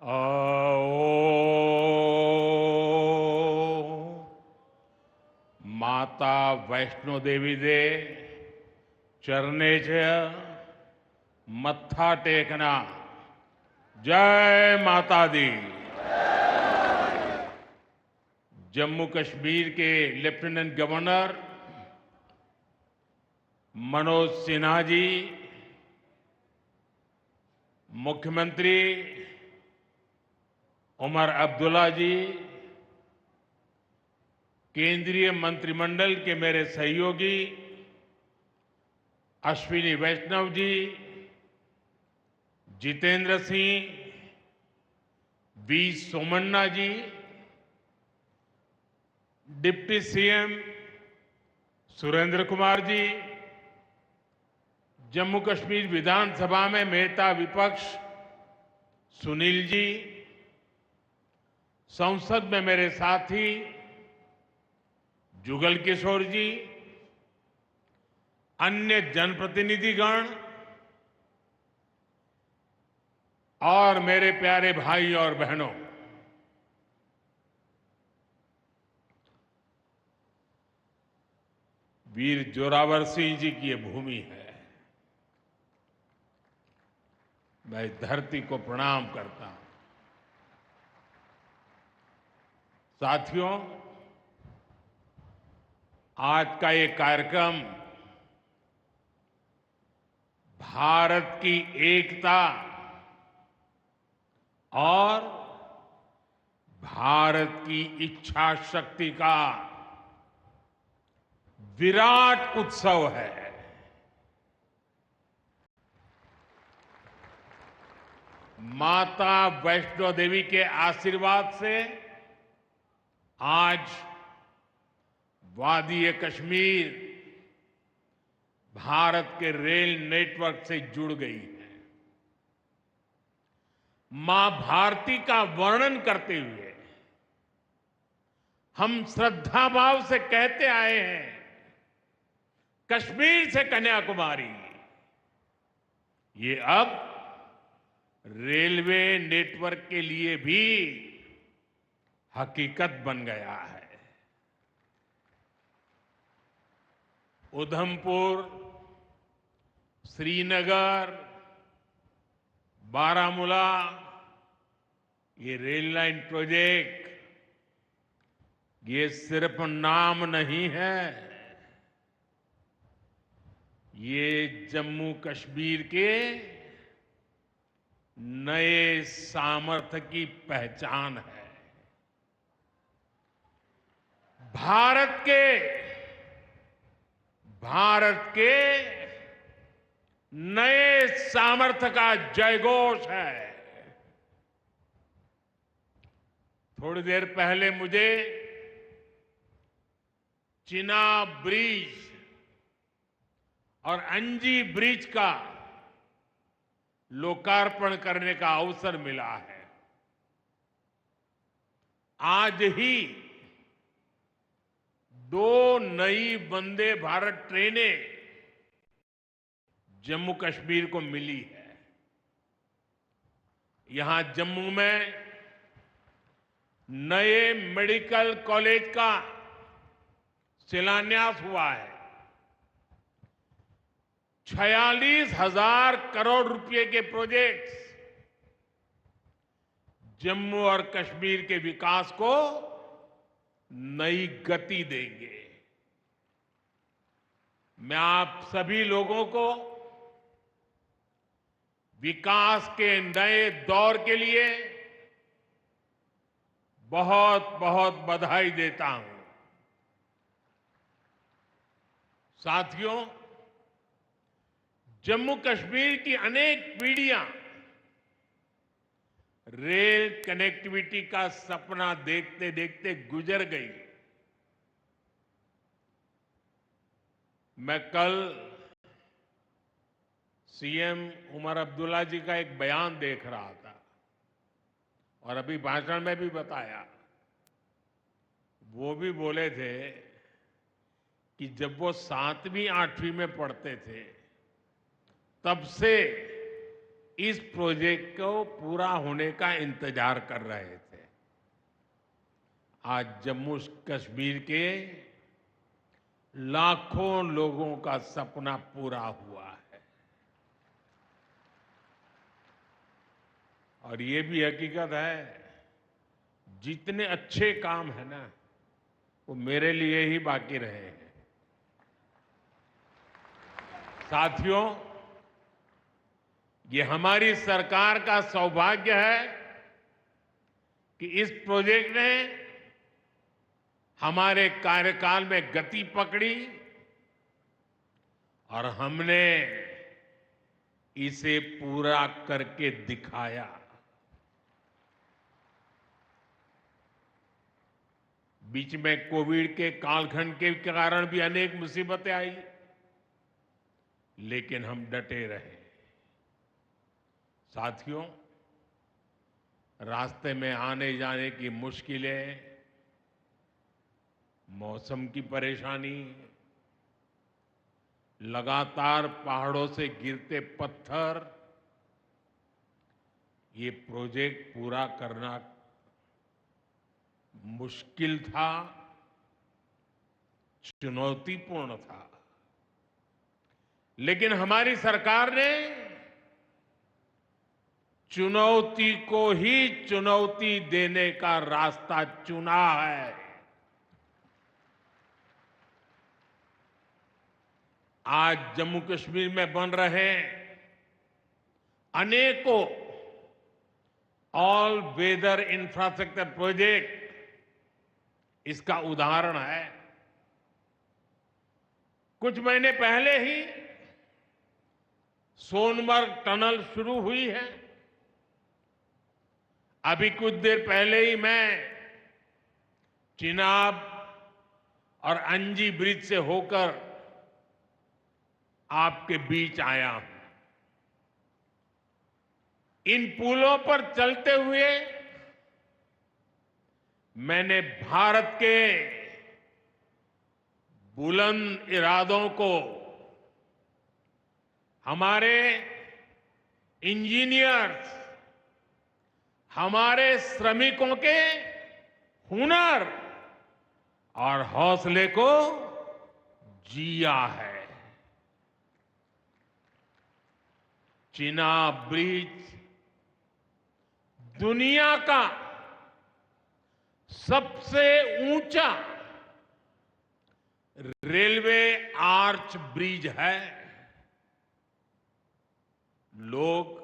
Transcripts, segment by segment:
आओ माता वैष्णो देवी दे चरणे च मत्था टेकना। जय माता दी। जम्मू कश्मीर के लेफ्टिनेंट गवर्नर मनोज सिन्हा जी, मुख्यमंत्री उमर अब्दुल्ला जी, केंद्रीय मंत्रिमंडल के मेरे सहयोगी अश्विनी वैष्णव जी, जितेंद्र सिंह, वी सोमन्ना जी, डिप्टी सीएम सुरेंद्र कुमार जी, जम्मू कश्मीर विधानसभा में नेता विपक्ष सुनील जी, संसद में मेरे साथी जुगल किशोर जी, अन्य जनप्रतिनिधिगण और मेरे प्यारे भाई और बहनों, वीर जोरावर सिंह जी की ये भूमि है। मैं इस धरती को प्रणाम करता हूं। साथियों, आज का ये कार्यक्रम भारत की एकता और भारत की इच्छा शक्ति का विराट उत्सव है। माता वैष्णो देवी के आशीर्वाद से आज वादी कश्मीर भारत के रेल नेटवर्क से जुड़ गई है। मां भारती का वर्णन करते हुए हम श्रद्धा भाव से कहते आए हैं, कश्मीर से कन्याकुमारी। ये अब रेलवे नेटवर्क के लिए भी हकीकत बन गया है। उधमपुर, श्रीनगर, बारामूला, ये रेल लाइन प्रोजेक्ट ये सिर्फ नाम नहीं है, ये जम्मू कश्मीर के नए सामर्थ्य की पहचान है। भारत के नए सामर्थ्य का जयघोष है। थोड़ी देर पहले मुझे चिनाब ब्रिज और अंजी ब्रिज का लोकार्पण करने का अवसर मिला है। आज ही 2 नई वंदे भारत ट्रेनें जम्मू कश्मीर को मिली है। यहां जम्मू में नए मेडिकल कॉलेज का शिलान्यास हुआ है। 46,000 करोड़ रुपए के प्रोजेक्ट्स जम्मू और कश्मीर के विकास को नई गति देंगे। मैं आप सभी लोगों को विकास के नए दौर के लिए बहुत बहुत बधाई देता हूं। साथियों, जम्मू कश्मीर की अनेक पीढ़ियां रेल कनेक्टिविटी का सपना देखते देखते गुजर गई। मैं कल सीएम उमर अब्दुल्ला जी का एक बयान देख रहा था और अभी भाषण में भी बताया। वो भी बोले थे कि जब वो 7वीं 8वीं में पढ़ते थे तब से इस प्रोजेक्ट को पूरा होने का इंतजार कर रहे थे। आज जम्मू कश्मीर के लाखों लोगों का सपना पूरा हुआ है। और ये भी हकीकत है, जितने अच्छे काम है ना, वो मेरे लिए ही बाकी रहे हैं। साथियों, ये हमारी सरकार का सौभाग्य है कि इस प्रोजेक्ट ने हमारे कार्यकाल में गति पकड़ी और हमने इसे पूरा करके दिखाया। बीच में कोविड के कालखंड के कारण भी अनेक मुसीबतें आई, लेकिन हम डटे रहे। साथियों, रास्ते में आने जाने की मुश्किलें, मौसम की परेशानी, लगातार पहाड़ों से गिरते पत्थर, ये प्रोजेक्ट पूरा करना मुश्किल था, चुनौतीपूर्ण था। लेकिन हमारी सरकार ने चुनौती को ही चुनौती देने का रास्ता चुना है। आज जम्मू कश्मीर में बन रहे अनेकों ऑल वेदर इंफ्रास्ट्रक्चर प्रोजेक्ट इसका उदाहरण है। कुछ महीने पहले ही सोनमर्ग टनल शुरू हुई है। अभी कुछ देर पहले ही मैं चिनाब और अंजी ब्रिज से होकर आपके बीच आया हूं। इन पुलों पर चलते हुए मैंने भारत के बुलंद इरादों को, हमारे इंजीनियर्स, हमारे श्रमिकों के हुनर और हौसले को जिया है। चिनाब ब्रिज दुनिया का सबसे ऊंचा रेलवे आर्च ब्रिज है। लोग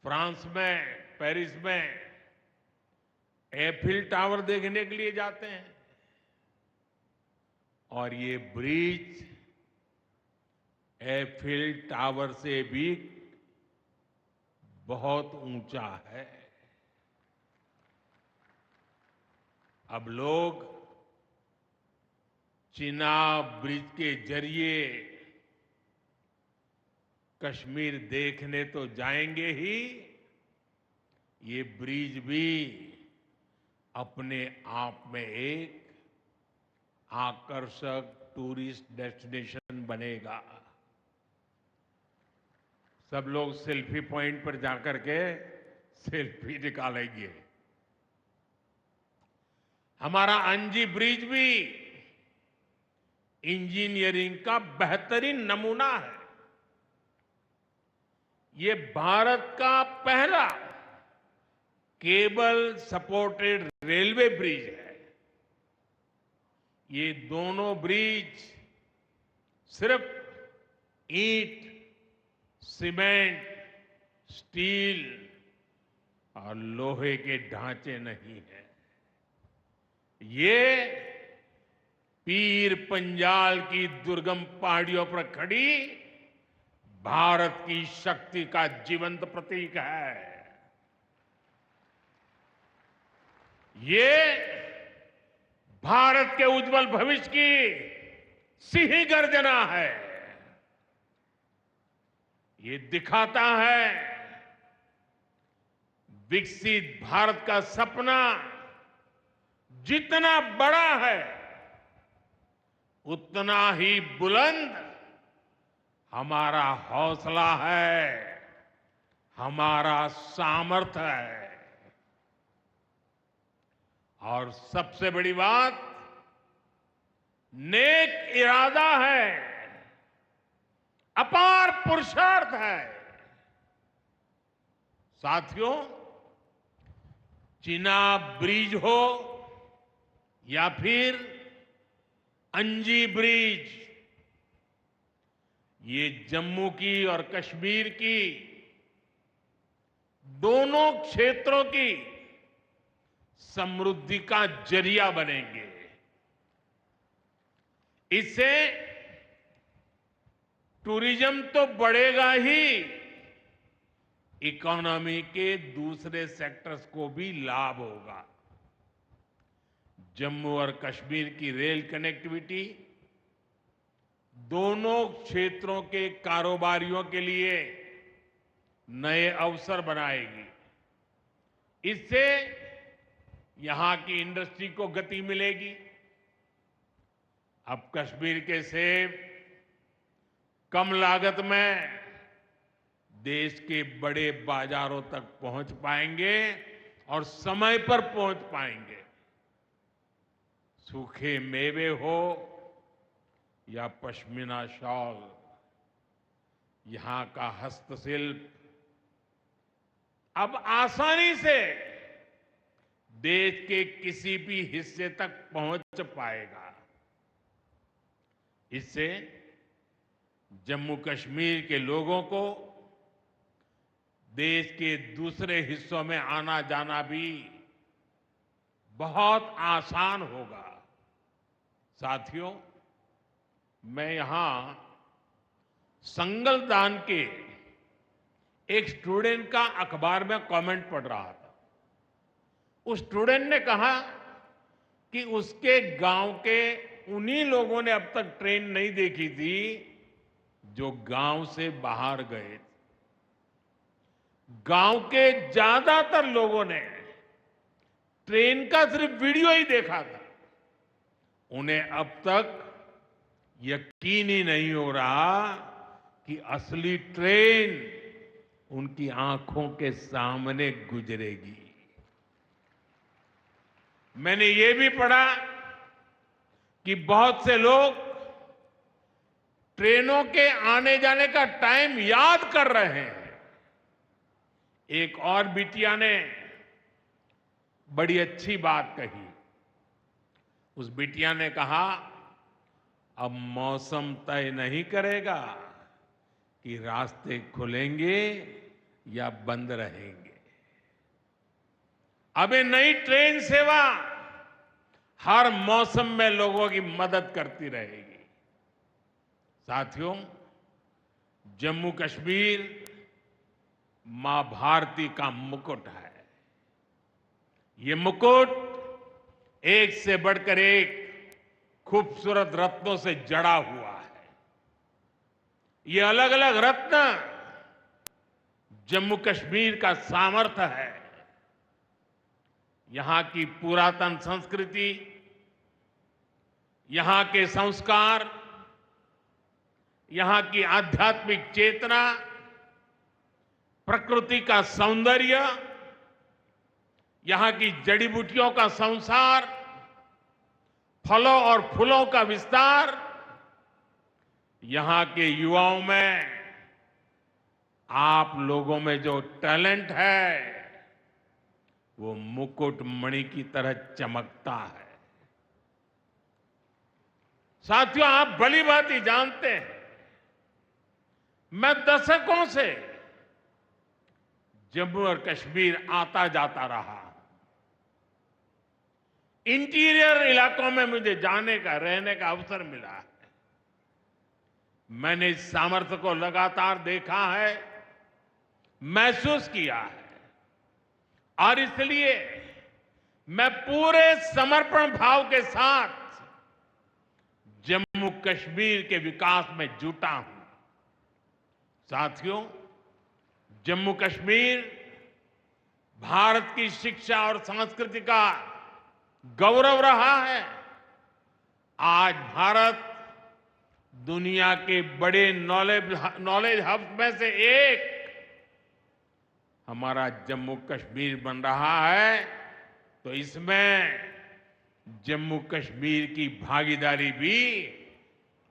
फ्रांस में, पेरिस में एफिल टावर देखने के लिए जाते हैं, और ये ब्रिज एफिल टावर से भी बहुत ऊंचा है। अब लोग चिनाब ब्रिज के जरिए कश्मीर देखने तो जाएंगे ही, ये ब्रिज भी अपने आप में एक आकर्षक टूरिस्ट डेस्टिनेशन बनेगा। सब लोग सेल्फी पॉइंट पर जाकर के सेल्फी निकालेंगे। हमारा अंजी ब्रिज भी इंजीनियरिंग का बेहतरीन नमूना है। ये भारत का पहला केबल सपोर्टेड रेलवे ब्रिज है। ये दोनों ब्रिज सिर्फ ईंट, सीमेंट, स्टील और लोहे के ढांचे नहीं है। ये पीर पंजाल की दुर्गम पहाड़ियों पर खड़ी भारत की शक्ति का जीवंत प्रतीक है। ये भारत के उज्जवल भविष्य की सिंह गर्जना है। ये दिखाता है विकसित भारत का सपना जितना बड़ा है, उतना ही बुलंद हमारा हौसला है, हमारा सामर्थ्य है। और सबसे बड़ी बात, नेक इरादा है, अपार पुरुषार्थ है। साथियों, चिनाब ब्रिज हो या फिर अंजी ब्रिज, ये जम्मू की और कश्मीर की दोनों क्षेत्रों की समृद्धि का जरिया बनेंगे। इससे टूरिज्म तो बढ़ेगा ही, इकोनॉमी के दूसरे सेक्टर्स को भी लाभ होगा। जम्मू और कश्मीर की रेल कनेक्टिविटी दोनों क्षेत्रों के कारोबारियों के लिए नए अवसर बनाएगी। इससे यहां की इंडस्ट्री को गति मिलेगी। अब कश्मीर के सेब कम लागत में देश के बड़े बाजारों तक पहुंच पाएंगे और समय पर पहुंच पाएंगे। सूखे मेवे हो या पश्मीना शॉल, यहां का हस्तशिल्प अब आसानी से देश के किसी भी हिस्से तक पहुंच पाएगा। इससे जम्मू कश्मीर के लोगों को देश के दूसरे हिस्सों में आना जाना भी बहुत आसान होगा। साथियों, मैं यहां संगलदान के एक स्टूडेंट का अखबार में कमेंट पढ़ रहा था। उस स्टूडेंट ने कहा कि उसके गांव के उन्हीं लोगों ने अब तक ट्रेन नहीं देखी थी जो गांव से बाहर गए। गांव के ज्यादातर लोगों ने ट्रेन का सिर्फ वीडियो ही देखा था। उन्हें अब तक यकीन ही नहीं हो रहा कि असली ट्रेन उनकी आंखों के सामने गुजरेगी। मैंने ये भी पढ़ा कि बहुत से लोग ट्रेनों के आने जाने का टाइम याद कर रहे हैं। एक और बिटिया ने बड़ी अच्छी बात कही। उस बिटिया ने कहा, अब मौसम तय नहीं करेगा कि रास्ते खुलेंगे या बंद रहेंगे। अब ये नई ट्रेन सेवा हर मौसम में लोगों की मदद करती रहेगी। साथियों, जम्मू कश्मीर मां भारती का मुकुट है। ये मुकुट एक से बढ़कर एक खूबसूरत रत्नों से जड़ा हुआ है। ये अलग अलग रत्न जम्मू कश्मीर का सामर्थ्य है। यहां की पुरातन संस्कृति, यहां के संस्कार, यहां की आध्यात्मिक चेतना, प्रकृति का सौंदर्य, यहां की जड़ी बूटियों का संसार, फलों और फूलों का विस्तार, यहां के युवाओं में, आप लोगों में जो टैलेंट है वो मुकुट मणि की तरह चमकता है। साथियों, आप भली भांति जानते हैं, मैं दशकों से जम्मू और कश्मीर आता जाता रहा। इंटीरियर इलाकों में मुझे जाने का, रहने का अवसर मिला है। मैंने इस सामर्थ्य को लगातार देखा है, महसूस किया है, और इसलिए मैं पूरे समर्पण भाव के साथ जम्मू कश्मीर के विकास में जुटा हूं। साथियों, जम्मू कश्मीर भारत की शिक्षा और संस्कृति का गौरव रहा है। आज भारत दुनिया के बड़े नॉलेज हब में से एक हमारा जम्मू कश्मीर बन रहा है, तो इसमें जम्मू कश्मीर की भागीदारी भी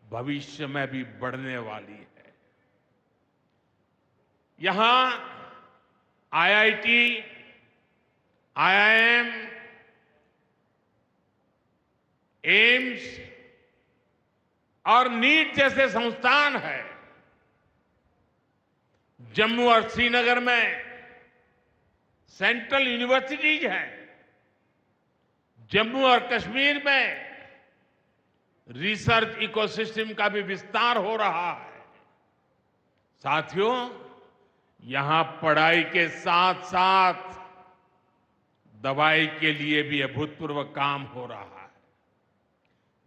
भविष्य में भी बढ़ने वाली है। यहां आईआईटी, आईआईएम, एम्स और नीट जैसे संस्थान है। जम्मू और श्रीनगर में सेंट्रल यूनिवर्सिटीज हैं। जम्मू और कश्मीर में रिसर्च इकोसिस्टम का भी विस्तार हो रहा है। साथियों, यहां पढ़ाई के साथ साथ दवाई के लिए भी अभूतपूर्व काम हो रहा है।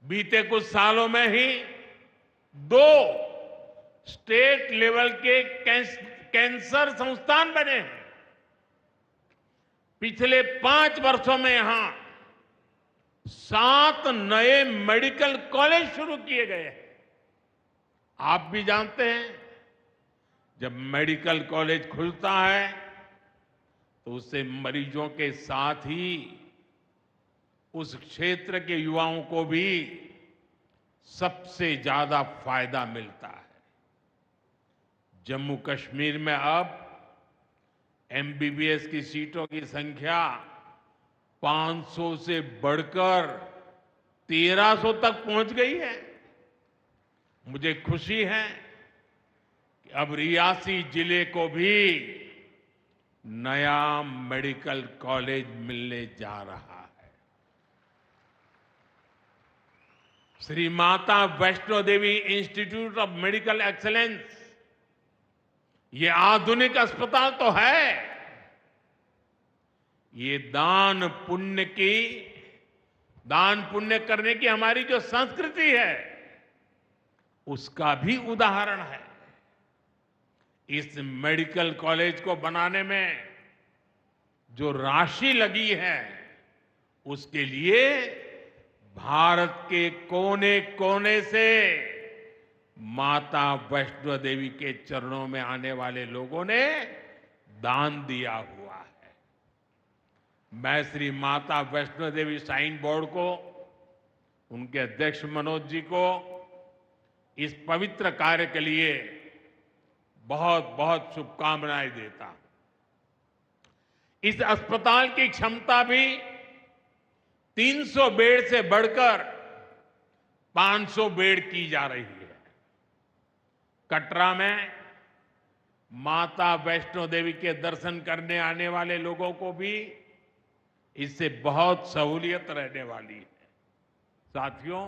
बीते कुछ सालों में ही 2 स्टेट लेवल के कैंसर संस्थान बने हैं। पिछले 5 वर्षों में यहां 7 नए मेडिकल कॉलेज शुरू किए गए हैं। आप भी जानते हैं, जब मेडिकल कॉलेज खुलता है तो उससे मरीजों के साथ ही उस क्षेत्र के युवाओं को भी सबसे ज्यादा फायदा मिलता है। जम्मू कश्मीर में अब एमबीबीएस की सीटों की संख्या 500 से बढ़कर 1300 तक पहुंच गई है। मुझे खुशी है कि अब रियासी जिले को भी नया मेडिकल कॉलेज मिलने जा रहा है। Shri Mata Vaishno Devi institute of medical excellence, ये आधुनिक अस्पताल तो है, ये दान पुण्य करने की हमारी जो संस्कृति है उसका भी उदाहरण है। इस मेडिकल कॉलेज को बनाने में जो राशि लगी है उसके लिए भारत के कोने कोने से माता वैष्णो देवी के चरणों में आने वाले लोगों ने दान दिया हुआ है। मैं श्री माता वैष्णो देवी श्राइन बोर्ड को, उनके अध्यक्ष मनोज जी को इस पवित्र कार्य के लिए बहुत बहुत शुभकामनाएं देता हूं। इस अस्पताल की क्षमता भी 300 बेड से बढ़कर 500 बेड की जा रही है। कटरा में माता वैष्णो देवी के दर्शन करने आने वाले लोगों को भी इससे बहुत सहूलियत रहने वाली है। साथियों,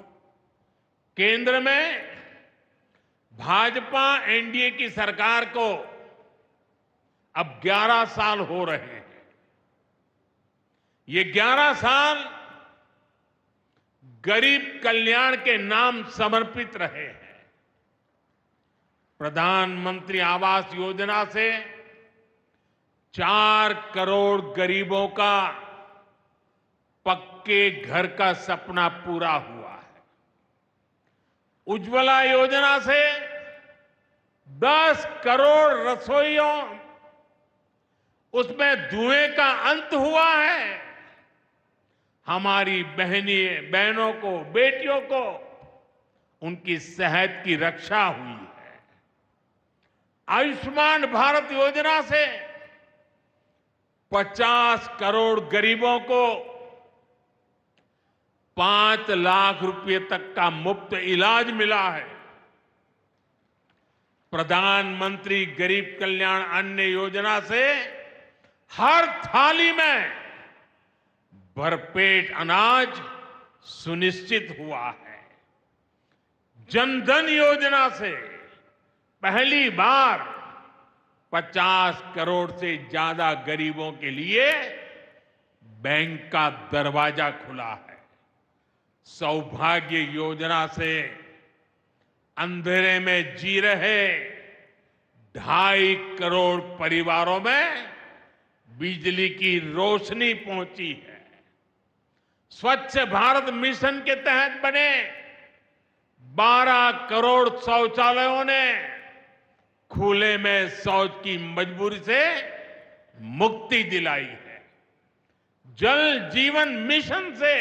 केंद्र में भाजपा एनडीए की सरकार को अब 11 साल हो रहे हैं। ये 11 साल गरीब कल्याण के नाम समर्पित रहे हैं। प्रधानमंत्री आवास योजना से 4 करोड़ गरीबों का पक्के घर का सपना पूरा हुआ है। उज्ज्वला योजना से 10 करोड़ रसोइयों, उसमें धुएं का अंत हुआ है। हमारी बहनों को, बेटियों को उनकी सेहत की रक्षा हुई है। आयुष्मान भारत योजना से 50 करोड़ गरीबों को 5 लाख रुपए तक का मुफ्त इलाज मिला है। प्रधानमंत्री गरीब कल्याण अन्न योजना से हर थाली में भरपेट अनाज सुनिश्चित हुआ है। जनधन योजना से पहली बार 50 करोड़ से ज्यादा गरीबों के लिए बैंक का दरवाजा खुला है। सौभाग्य योजना से अंधेरे में जी रहे 2.5 करोड़ परिवारों में बिजली की रोशनी पहुंची है। स्वच्छ भारत मिशन के तहत बने 12 करोड़ शौचालयों ने खुले में शौच की मजबूरी से मुक्ति दिलाई है। जल जीवन मिशन से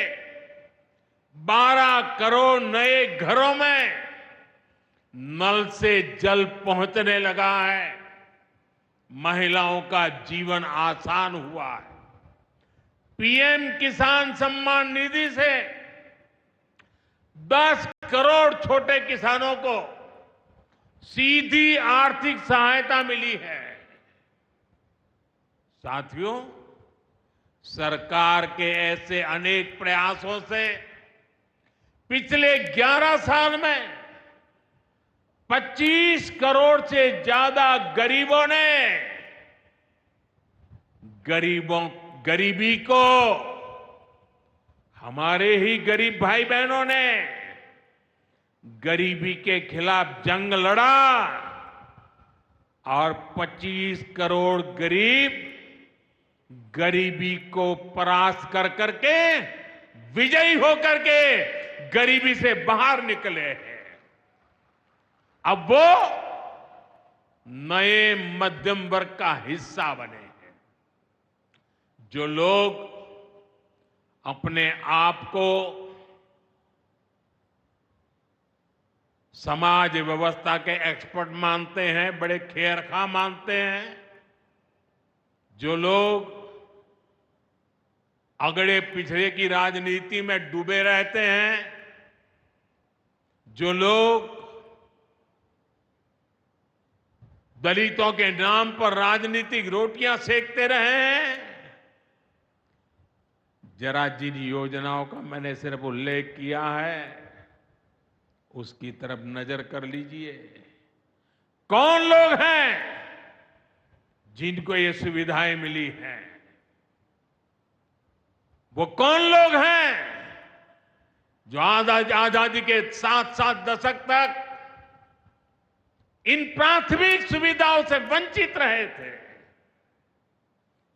12 करोड़ नए घरों में नल से जल पहुंचने लगा है। महिलाओं का जीवन आसान हुआ है। पीएम किसान सम्मान निधि से 10 करोड़ छोटे किसानों को सीधी आर्थिक सहायता मिली है। साथियों, सरकार के ऐसे अनेक प्रयासों से पिछले 11 साल में 25 करोड़ से ज्यादा गरीबों ने गरीबी को, हमारे ही गरीब भाई बहनों ने गरीबी के खिलाफ जंग लड़ा और 25 करोड़ गरीब गरीबी को परास्त कर करके, विजयी होकर के गरीबी से बाहर निकले हैं। अब वो नए मध्यम वर्ग का हिस्सा बने हैं। जो लोग अपने आप को समाज व्यवस्था के एक्सपर्ट मानते हैं, बड़े खेरखा मानते हैं, जो लोग अगड़े पिछड़े की राजनीति में डूबे रहते हैं, जो लोग दलितों के नाम पर राजनीतिक रोटियां सेकते रहे हैं, जरा जिन योजनाओं का मैंने सिर्फ उल्लेख किया है उसकी तरफ नजर कर लीजिए। कौन लोग हैं जिनको ये सुविधाएं मिली हैं? वो कौन लोग हैं जो आजादी के 7 दशक तक इन प्राथमिक सुविधाओं से वंचित रहे थे?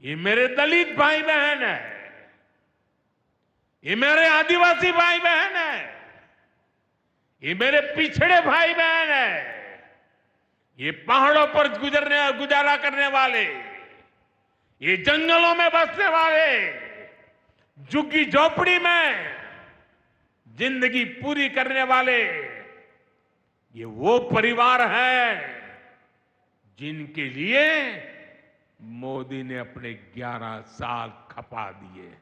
ये मेरे दलित भाई बहन है, ये मेरे आदिवासी भाई बहन है, ये मेरे पिछड़े भाई बहन है, ये पहाड़ों पर गुजारा करने वाले, ये जंगलों में बसने वाले, झुग्गी झोपड़ी में जिंदगी पूरी करने वाले, ये वो परिवार है जिनके लिए मोदी ने अपने 11 साल खपा दिए हैं।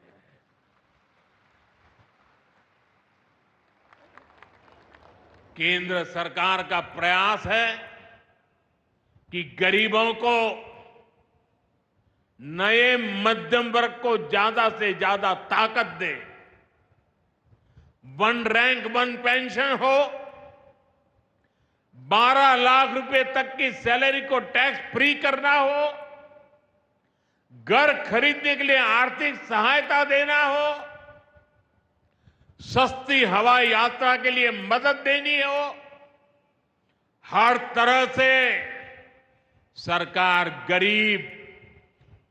केंद्र सरकार का प्रयास है कि गरीबों को, नए मध्यम वर्ग को ज्यादा से ज्यादा ताकत दे। 1 रैंक 1 पेंशन हो, 12 लाख रुपए तक की सैलरी को टैक्स फ्री करना हो, घर खरीदने के लिए आर्थिक सहायता देना हो, सस्ती हवाई यात्रा के लिए मदद देनी हो, हर तरह से सरकार गरीब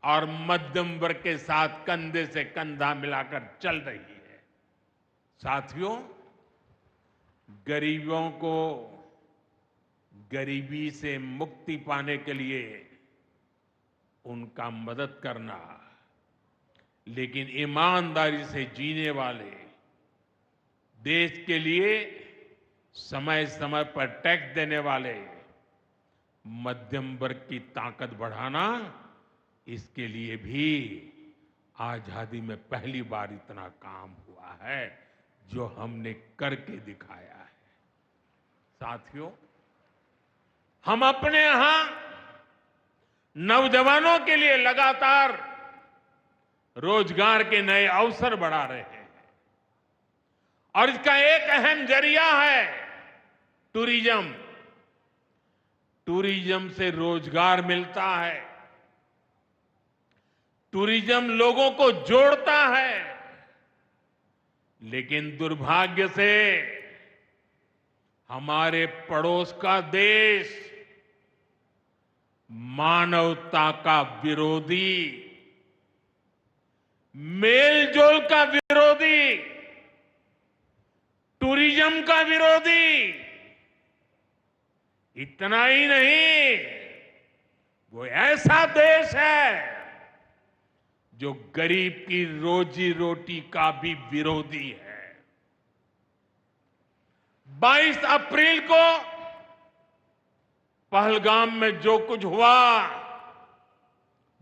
और मध्यम वर्ग के साथ कंधे से कंधा मिलाकर चल रही है। साथियों, गरीबों को गरीबी से मुक्ति पाने के लिए उनका मदद करना, लेकिन ईमानदारी से जीने वाले, देश के लिए समय समय पर टैक्स देने वाले मध्यम वर्ग की ताकत बढ़ाना, इसके लिए भी आजादी में पहली बार इतना काम हुआ है जो हमने करके दिखाया है। साथियों, हम अपने यहां नौजवानों के लिए लगातार रोजगार के नए अवसर बढ़ा रहे हैं और इसका एक अहम जरिया है टूरिज्म। टूरिज्म से रोजगार मिलता है, टूरिज्म लोगों को जोड़ता है, लेकिन दुर्भाग्य से हमारे पड़ोस का देश मानवता का विरोधी, मेलजोल का विरोधी, टूरिज्म का विरोधी। इतना ही नहीं, वो ऐसा देश है जो गरीब की रोजी रोटी का भी विरोधी है। 22 अप्रैल को पहलगाम में जो कुछ हुआ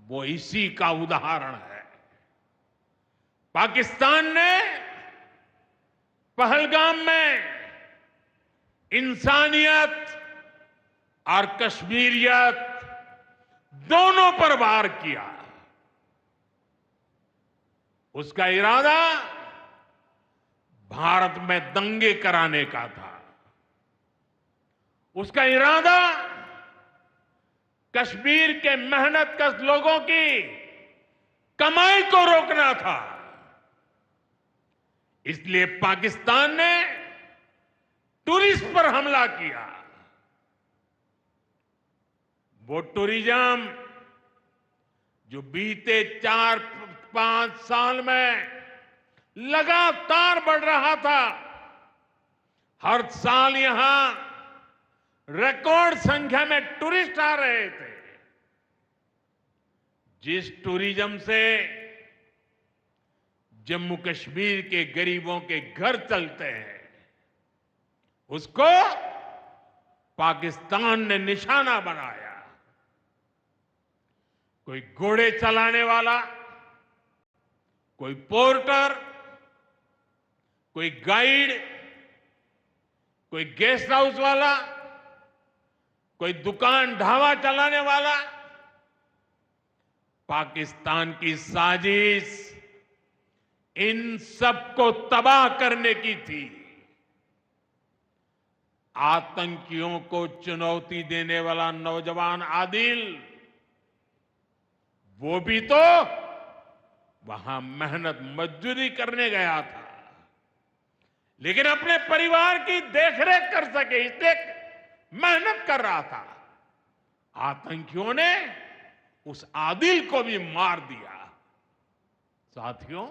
वो इसी का उदाहरण है। पाकिस्तान ने पहलगाम में इंसानियत और कश्मीरियत दोनों पर वार किया। उसका इरादा भारत में दंगे कराने का था। उसका इरादा कश्मीर के मेहनतकश लोगों की कमाई को रोकना था। इसलिए पाकिस्तान ने टूरिस्ट पर हमला किया। वो टूरिज्म जो बीते 4-5 साल में लगातार बढ़ रहा था, हर साल यहां रिकॉर्ड संख्या में टूरिस्ट आ रहे थे। जिस टूरिज्म से जम्मू कश्मीर के गरीबों के घर चलते हैं, उसको पाकिस्तान ने निशाना बनाया। कोई घोड़े चलाने वाला, कोई पोर्टर, कोई गाइड, कोई गेस्ट हाउस वाला, कोई दुकान ढाबा चलाने वाला, पाकिस्तान की साजिश इन सबको तबाह करने की थी। आतंकियों को चुनौती देने वाला नौजवान आदिल, वो भी तो वहां मेहनत मजदूरी करने गया था, लेकिन अपने परिवार की देखरेख कर सके इसलिए मेहनत कर रहा था। आतंकियों ने उस आदिल को भी मार दिया। साथियों,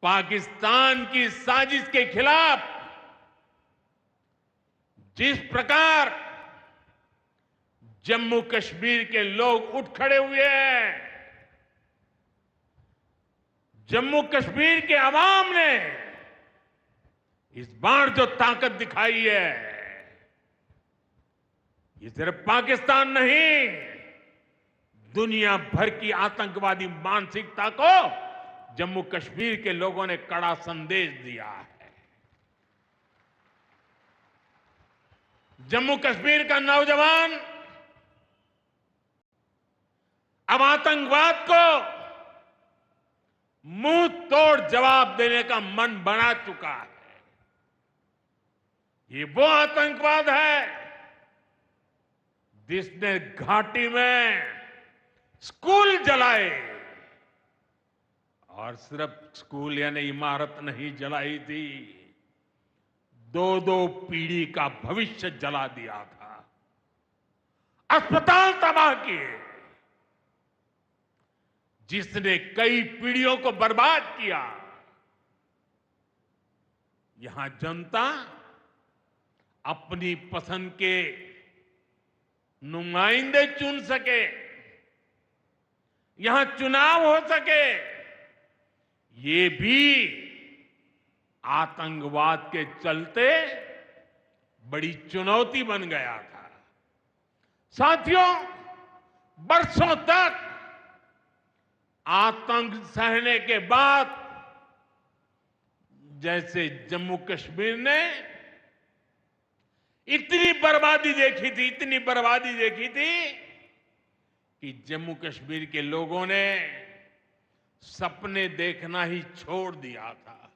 पाकिस्तान की साजिश के खिलाफ जिस प्रकार जम्मू कश्मीर के लोग उठ खड़े हुए हैं, जम्मू कश्मीर के अवाम ने इस बार जो ताकत दिखाई है, ये सिर्फ पाकिस्तान नहीं, दुनिया भर की आतंकवादी मानसिकता को जम्मू कश्मीर के लोगों ने कड़ा संदेश दिया है। जम्मू कश्मीर का नौजवान अब आतंकवाद को मुंह तोड़ जवाब देने का मन बना चुका है। ये वो आतंकवाद है जिसने घाटी में स्कूल जलाए, और सिर्फ स्कूल यानी इमारत नहीं जलाई थी, 2-2 पीढ़ी का भविष्य जला दिया था, अस्पताल तबाह किए, जिसने कई पीढ़ियों को बर्बाद किया। यहां जनता अपनी पसंद के नुमाइंदे चुन सके, यहां चुनाव हो सके, ये भी आतंकवाद के चलते बड़ी चुनौती बन गया था। साथियों, बरसों तक आतंक सहने के बाद जैसे जम्मू कश्मीर ने इतनी बर्बादी देखी थी कि जम्मू कश्मीर के लोगों ने सपने देखना ही छोड़ दिया था।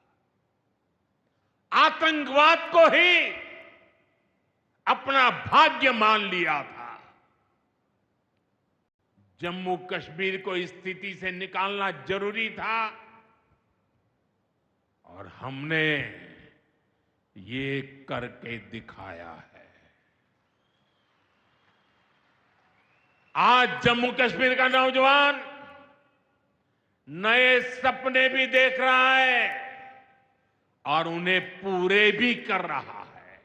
आतंकवाद को ही अपना भाग्य मान लिया था। जम्मू कश्मीर को इस स्थिति से निकालना जरूरी था, और हमने ये करके दिखाया है। आज जम्मू कश्मीर का नौजवान नए सपने भी देख रहा है, और उन्हें पूरे भी कर रहा है।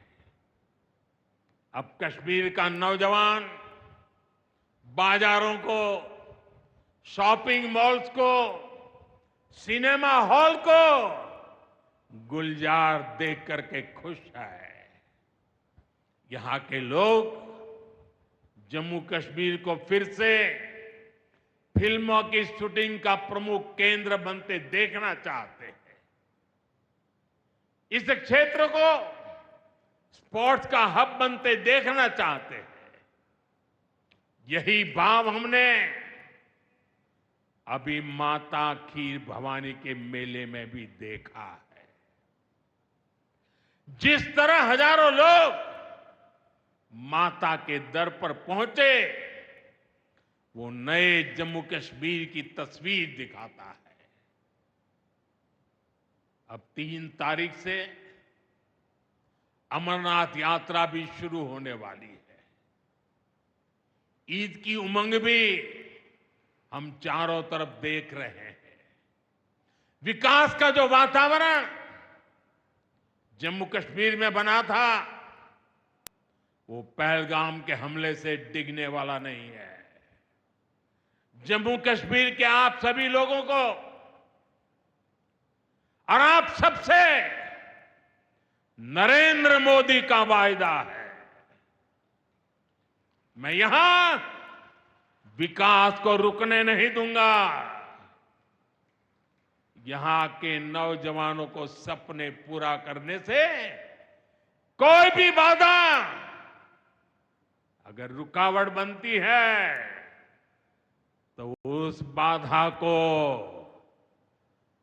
अब कश्मीर का नौजवान बाजारों को, शॉपिंग मॉल्स को, सिनेमा हॉल को गुलजार देख करके खुश है। यहां के लोग जम्मू कश्मीर को फिर से फिल्मों की शूटिंग का प्रमुख केंद्र बनते देखना चाहते हैं। इस क्षेत्र को स्पोर्ट्स का हब बनते देखना चाहते हैं। यही भाव हमने अभी माता खीर भवानी के मेले में भी देखा है। जिस तरह हजारों लोग माता के दर पर पहुंचे, वो नए जम्मू कश्मीर की तस्वीर दिखाता है। अब 3 तारीख से अमरनाथ यात्रा भी शुरू होने वाली है। ईद की उमंग भी हम चारों तरफ देख रहे हैं। विकास का जो वातावरण जम्मू कश्मीर में बना था, वो पहलगाम के हमले से डिगने वाला नहीं है। जम्मू कश्मीर के आप सभी लोगों को और आप सबसे नरेंद्र मोदी का वायदा है। मैं यहां विकास को रुकने नहीं दूंगा। यहां के नौजवानों को सपने पूरा करने से कोई भी बाधा अगर रुकावट बनती है, तो उस बाधा को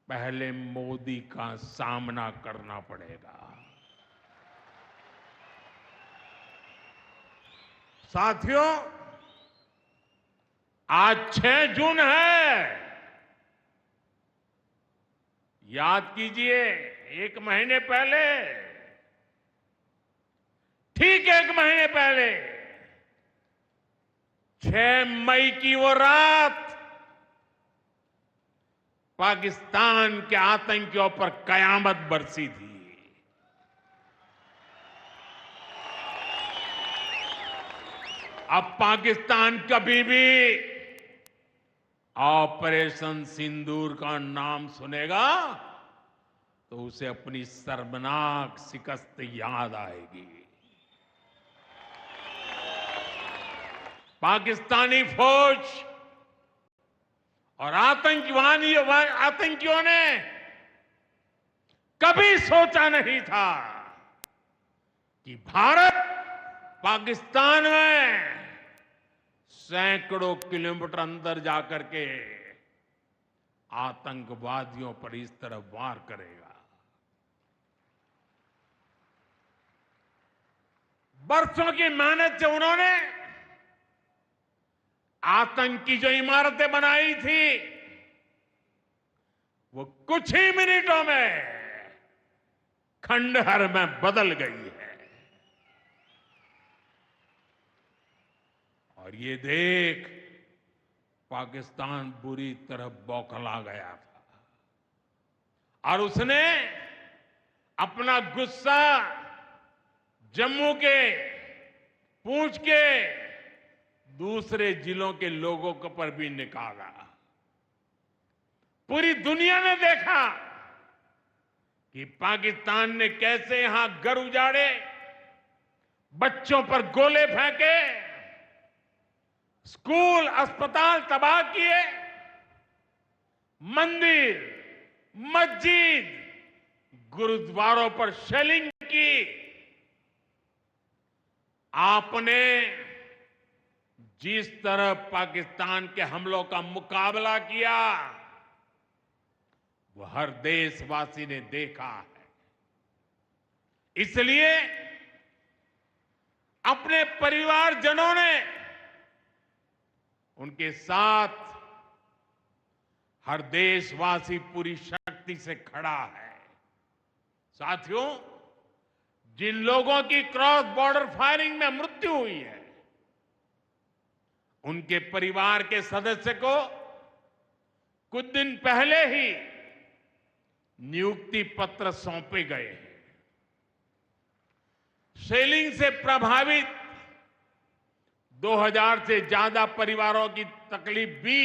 पहले मोदी का सामना करना पड़ेगा। साथियों, आज 6 जून है। याद कीजिए, 1 महीने पहले, ठीक 1 महीने पहले 6 मई की वो रात पाकिस्तान के आतंकियों पर कयामत बरसी थी। अब पाकिस्तान कभी भी ऑपरेशन सिंदूर का नाम सुनेगा तो उसे अपनी शर्मनाक शिकस्त याद आएगी। पाकिस्तानी फौज और आतंकियों ने कभी सोचा नहीं था कि भारत पाकिस्तान में सैकड़ों किलोमीटर अंदर जाकर के आतंकवादियों पर इस तरह वार करेगा। बरसों की मेहनत से उन्होंने आतंक की जो इमारतें बनाई थी, वो कुछ ही मिनटों में खंडहर में बदल गई है। और ये देख पाकिस्तान बुरी तरह बौखला गया था और उसने अपना गुस्सा जम्मू के, पूंछ के दूसरे जिलों के लोगों के पर भी निकाला। पूरी दुनिया ने देखा कि पाकिस्तान ने कैसे यहां घर उजाड़े, बच्चों पर गोले फेंके, स्कूल, अस्पताल तबाह किए, मंदिर, मस्जिद, गुरुद्वारों पर शेलिंग की। आपने जिस तरह पाकिस्तान के हमलों का मुकाबला किया, वो हर देशवासी ने देखा है। इसलिए अपने परिवारजनों ने उनके साथ हर देशवासी पूरी शक्ति से खड़ा है। साथियों, जिन लोगों की क्रॉस बॉर्डर फायरिंग में मृत्यु हुई है, उनके परिवार के सदस्य को कुछ दिन पहले ही नियुक्ति पत्र सौंपे गए हैं। सेलिंग से प्रभावित 2000 से ज्यादा परिवारों की तकलीफ भी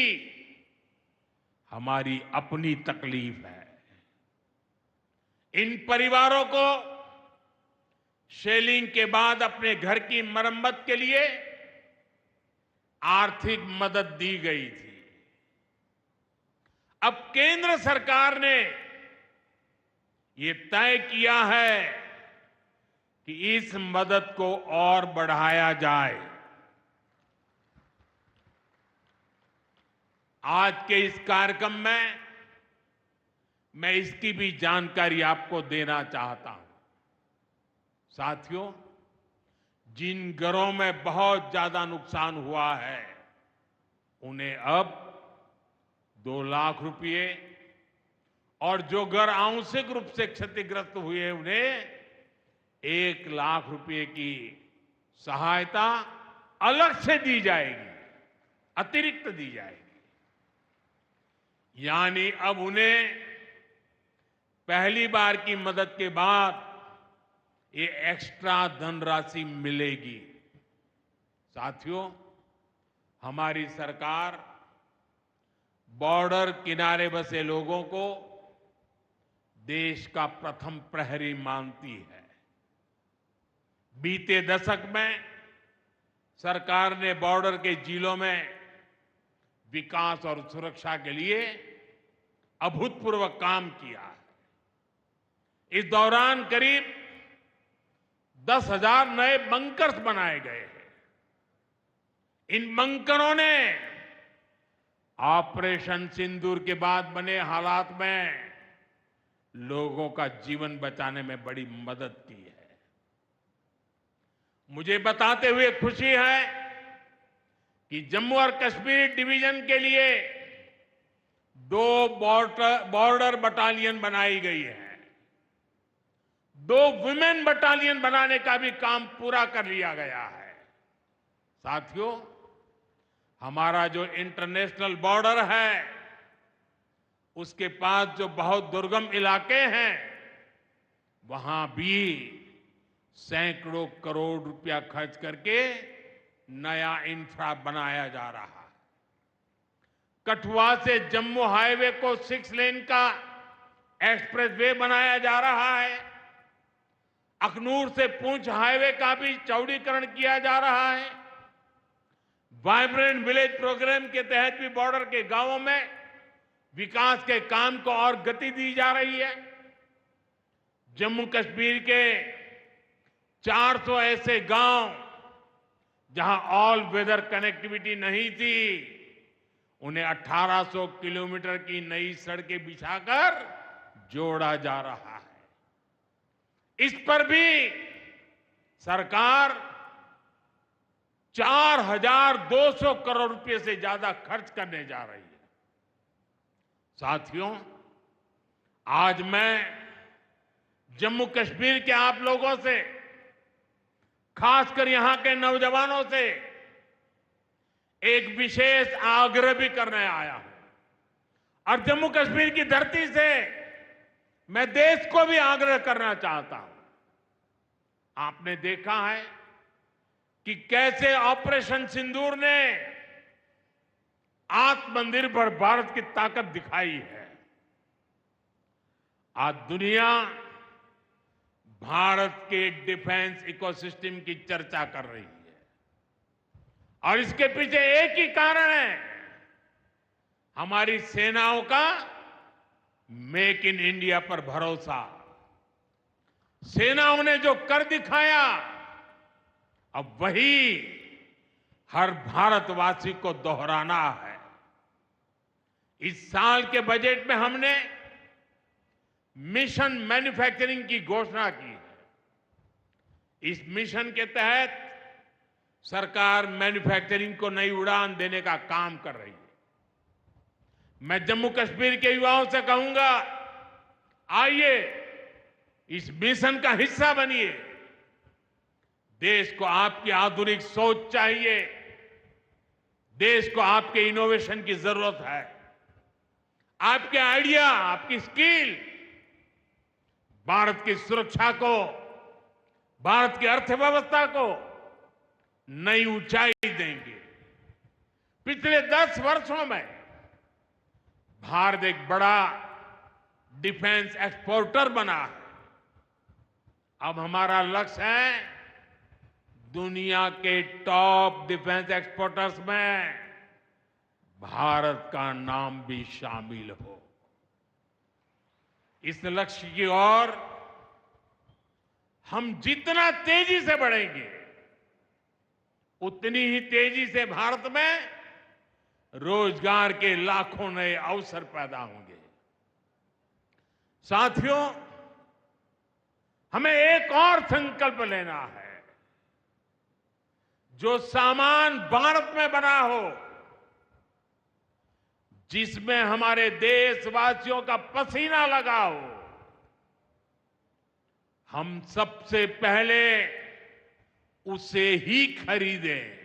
हमारी अपनी तकलीफ है। इन परिवारों को सेलिंग के बाद अपने घर की मरम्मत के लिए आर्थिक मदद दी गई थी। अब केंद्र सरकार ने ये तय किया है कि इस मदद को और बढ़ाया जाए। आज के इस कार्यक्रम में मैं इसकी भी जानकारी आपको देना चाहता हूं। साथियों, जिन घरों में बहुत ज्यादा नुकसान हुआ है उन्हें अब 2 लाख रुपए और जो घर आंशिक रूप से क्षतिग्रस्त हुए उन्हें 1 लाख रुपए की सहायता अलग से दी जाएगी, अतिरिक्त दी जाएगी। यानी अब उन्हें पहली बार की मदद के बाद ये एक्स्ट्रा धनराशि मिलेगी। साथियों, हमारी सरकार बॉर्डर किनारे बसे लोगों को देश का प्रथम प्रहरी मानती है। बीते दशक में सरकार ने बॉर्डर के जिलों में विकास और सुरक्षा के लिए अभूतपूर्व काम किया है। इस दौरान करीब 10,000 नए बंकर्स बनाए गए हैं। इन बंकरों ने ऑपरेशन सिंदूर के बाद बने हालात में लोगों का जीवन बचाने में बड़ी मदद की है। मुझे बताते हुए खुशी है कि जम्मू और कश्मीर डिवीजन के लिए 2 बॉर्डर बटालियन बनाई गई है। 2 वुमेन बटालियन बनाने का भी काम पूरा कर लिया गया है। साथियों, हमारा जो इंटरनेशनल बॉर्डर है उसके पास जो बहुत दुर्गम इलाके हैं वहां भी सैकड़ों करोड़ रुपया खर्च करके नया इंफ्रा बनाया जा रहा है। कठुआ से जम्मू हाईवे को 6 लेन का एक्सप्रेसवे बनाया जा रहा है। अखनूर से पुंछ हाईवे का भी चौड़ीकरण किया जा रहा है। वाइब्रेंट विलेज प्रोग्राम के तहत भी बॉर्डर के गांवों में विकास के काम को और गति दी जा रही है। जम्मू कश्मीर के 400 ऐसे गांव जहां ऑल वेदर कनेक्टिविटी नहीं थी, उन्हें 1800 किलोमीटर की नई सड़कें बिछाकर जोड़ा जा रहा है। इस पर भी सरकार 4,200 करोड़ रुपए से ज्यादा खर्च करने जा रही है। साथियों, आज मैं जम्मू कश्मीर के आप लोगों से, खासकर यहां के नौजवानों से एक विशेष आग्रह भी करने आया हूं। और जम्मू कश्मीर की धरती से मैं देश को भी आग्रह करना चाहता हूं। आपने देखा है कि कैसे ऑपरेशन सिंदूर ने आत्मनिर्भर भारत की ताकत दिखाई है। आज दुनिया भारत के डिफेंस इकोसिस्टम की चर्चा कर रही है और इसके पीछे एक ही कारण है, हमारी सेनाओं का मेक इन इंडिया पर भरोसा। सेनाओं ने जो कर दिखाया, अब वही हर भारतवासी को दोहराना है। इस साल के बजट में हमने मिशन मैन्युफैक्चरिंग की घोषणा की है। इस मिशन के तहत सरकार मैन्युफैक्चरिंग को नई उड़ान देने का काम कर रही है। मैं जम्मू कश्मीर के युवाओं से कहूंगा, आइए इस मिशन का हिस्सा बनिए। देश को आपकी आधुनिक सोच चाहिए, देश को आपके इनोवेशन की जरूरत है। आपके आइडिया, आपकी स्किल भारत की सुरक्षा को, भारत की अर्थव्यवस्था को नई ऊंचाई देंगे। पिछले 10 वर्षों में भारत एक बड़ा डिफेंस एक्सपोर्टर बना है। अब हमारा लक्ष्य है दुनिया के टॉप डिफेंस एक्सपोर्टर्स में भारत का नाम भी शामिल हो। इस लक्ष्य की ओर हम जितना तेजी से बढ़ेंगे, उतनी ही तेजी से भारत में रोजगार के लाखों नए अवसर पैदा होंगे। साथियों, हमें एक और संकल्प लेना है। जो सामान भारत में बना हो, जिसमें हमारे देशवासियों का पसीना लगा हो, हम सबसे पहले उसे ही खरीदें।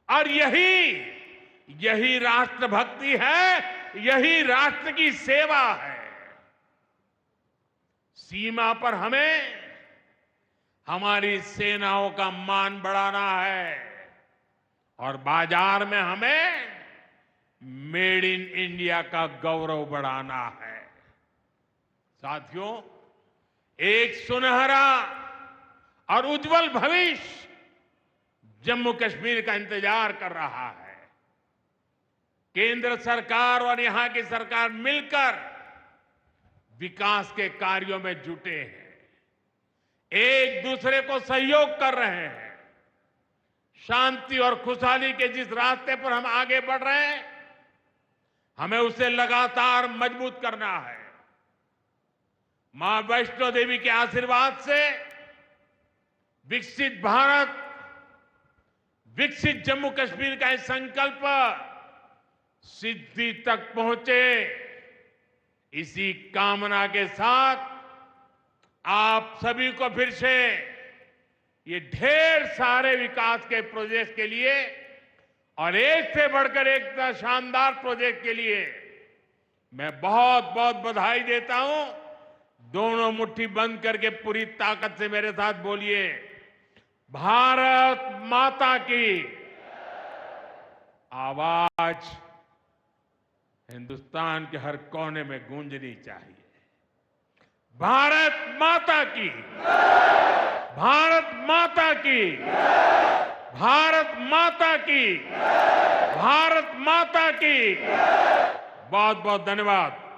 और यही राष्ट्रभक्ति है, यही राष्ट्र की सेवा है। सीमा पर हमें हमारी सेनाओं का मान बढ़ाना है और बाजार में हमें मेड इन इंडिया का गौरव बढ़ाना है। साथियों, एक सुनहरा और उज्जवल भविष्य जम्मू कश्मीर का इंतजार कर रहा है। केंद्र सरकार और यहां की सरकार मिलकर विकास के कार्यों में जुटे हैं, एक दूसरे को सहयोग कर रहे हैं। शांति और खुशहाली के जिस रास्ते पर हम आगे बढ़ रहे हैं, हमें उसे लगातार मजबूत करना है। मां वैष्णो देवी के आशीर्वाद से विकसित भारत, विकसित जम्मू कश्मीर का यह संकल्प सिद्धि तक पहुंचे, इसी कामना के साथ आप सभी को फिर से ये ढेर सारे विकास के प्रोजेक्ट के लिए और एक से बढ़कर एक शानदार प्रोजेक्ट के लिए मैं बहुत बहुत बधाई देता हूं। दोनों मुट्ठी बंद करके पूरी ताकत से मेरे साथ बोलिए, भारत माता की। आवाज हिंदुस्तान के हर कोने में गूंजनी चाहिए। भारत माता की, भारत माता की, भारत माता की, भारत माता की। बहुत बहुत धन्यवाद।